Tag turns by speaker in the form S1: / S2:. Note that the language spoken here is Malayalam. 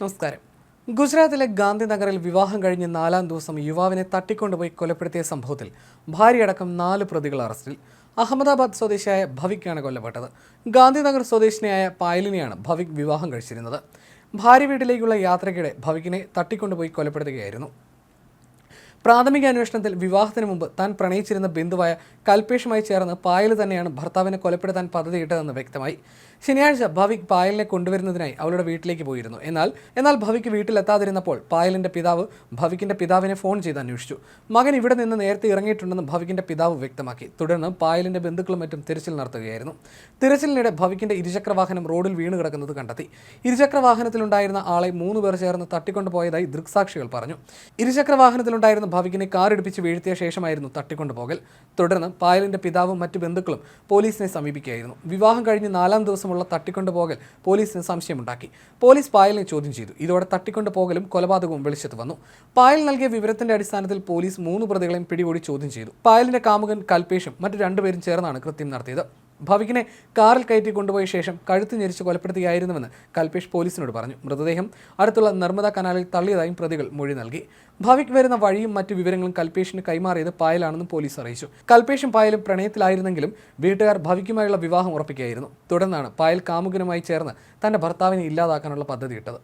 S1: നമസ്കാരം. ഗുജറാത്തിലെ ഗാന്ധിനഗറിൽ വിവാഹം കഴിഞ്ഞ് 4-ാം ദിവസം യുവാവിനെ തട്ടിക്കൊണ്ടുപോയി കൊലപ്പെടുത്തിയ സംഭവത്തിൽ ഭാര്യയടക്കം 4 പ്രതികൾ അറസ്റ്റിൽ. അഹമ്മദാബാദ് സ്വദേശിയായ ഭവിക്കാണ് കൊല്ലപ്പെട്ടത്. ഗാന്ധിനഗർ സ്വദേശിനിയായ പായലിനെയാണ് ഭവിക് വിവാഹം കഴിച്ചിരുന്നത്. ഭാര്യ വീട്ടിലേക്കുള്ള യാത്രയ്ക്കിടെ ഭവിക്കിനെ തട്ടിക്കൊണ്ടുപോയി കൊലപ്പെടുത്തുകയായിരുന്നു. പ്രാഥമിക അന്വേഷണത്തിൽ വിവാഹത്തിന് മുമ്പ് താൻ പ്രണയിച്ചിരുന്ന ബന്ധുവായ കൽപേഷുമായി ചേർന്ന് പായൽ തന്നെയാണ് ഭർത്താവിനെ കൊലപ്പെടുത്താൻ പദ്ധതിയിട്ടതെന്ന് വ്യക്തമായി. ശനിയാഴ്ച ഭവിക് പായലിനെ കൊണ്ടുവരുന്നതിനായി അവളുടെ വീട്ടിലേക്ക് പോയിരുന്നു. എന്നാൽ ഭവിക്ക് വീട്ടിലെത്താതിരുന്നപ്പോൾ പായലിന്റെ പിതാവ് ഭവിക്കിന്റെ പിതാവിനെ ഫോൺ ചെയ്ത് അന്വേഷിച്ചു. മകൻ ഇവിടെ നിന്ന് നേരത്തെ ഇറങ്ങിയിട്ടുണ്ടെന്ന് ഭവിക്കിന്റെ പിതാവ് വ്യക്തമാക്കി. തുടർന്ന് പായലിന്റെ ബന്ധുക്കളും മറ്റും തിരച്ചിൽ നടത്തുകയായിരുന്നു. തിരച്ചിലിനിടെ ഭവിക്കിന്റെ ഇരുചക്രവാഹനം റോഡിൽ വീണ് കിടക്കുന്നത് കണ്ടെത്തി. ഇരുചക്രവാഹനത്തിലുണ്ടായിരുന്ന ആളെ 3 പേർ ചേർന്ന് തട്ടിക്കൊണ്ടുപോയതായി ദൃക്സാക്ഷികൾ പറഞ്ഞു. ഇരുചക്രവാഹനത്തിലുണ്ടായിരുന്ന ഭവിക്കിനെ കാറിടിപ്പിച്ച് വീഴ്ത്തിയ ശേഷമായിരുന്നു തട്ടിക്കൊണ്ടുപോകൽ. തുടർന്ന് പായലിന്റെ പിതാവും മറ്റു ബന്ധുക്കളും പോലീസിനെ സമീപിക്കുകയായിരുന്നു. വിവാഹം കഴിഞ്ഞ് 4-ാം ദിവസമുള്ള തട്ടിക്കൊണ്ടുപോകൽ പോലീസിന് സംശയമുണ്ടാക്കി. പോലീസ് പായലിനെ ചോദ്യം ചെയ്തു. ഇതോടെ തട്ടിക്കൊണ്ടുപോകലും കൊലപാതകവും വെളിച്ചത്ത് വന്നു. പായൽ നൽകിയ വിവരത്തിന്റെ അടിസ്ഥാനത്തിൽ പോലീസ് 3 പ്രതികളെയും പിടികൂടി ചോദ്യം ചെയ്തു. പായലിന്റെ കാമുകൻ കൽപേഷും മറ്റു 2 പേരും ചേർന്നാണ് കൃത്യം നടത്തിയത്. ഭവിക്കിനെ കാറിൽ കയറ്റി കൊണ്ടുപോയ ശേഷം കഴുത്ത് ഞെരിച്ച് കൊലപ്പെടുത്തുകയായിരുന്നുവെന്ന് കൽപേഷ് പോലീസിനോട് പറഞ്ഞു. മൃതദേഹം അടുത്തുള്ള നർമ്മദ കനാലിൽ തള്ളിയതായും പ്രതികൾ മൊഴി നൽകി. ഭവിക് വരുന്ന വഴിയും മറ്റു വിവരങ്ങളും കൽപേഷിന് കൈമാറിയത് പായലാണെന്നും പോലീസ് അറിയിച്ചു. കൽപേഷും പായലും പ്രണയത്തിലായിരുന്നെങ്കിലും വീട്ടുകാർ ഭവിക്കുമായുള്ള വിവാഹം ഉറപ്പിക്കുകയായിരുന്നു. തുടർന്നാണ് പായൽ കാമുകനുമായി ചേർന്ന് തന്റെ ഭർത്താവിനെ ഇല്ലാതാക്കാനുള്ള പദ്ധതിയിട്ടത്.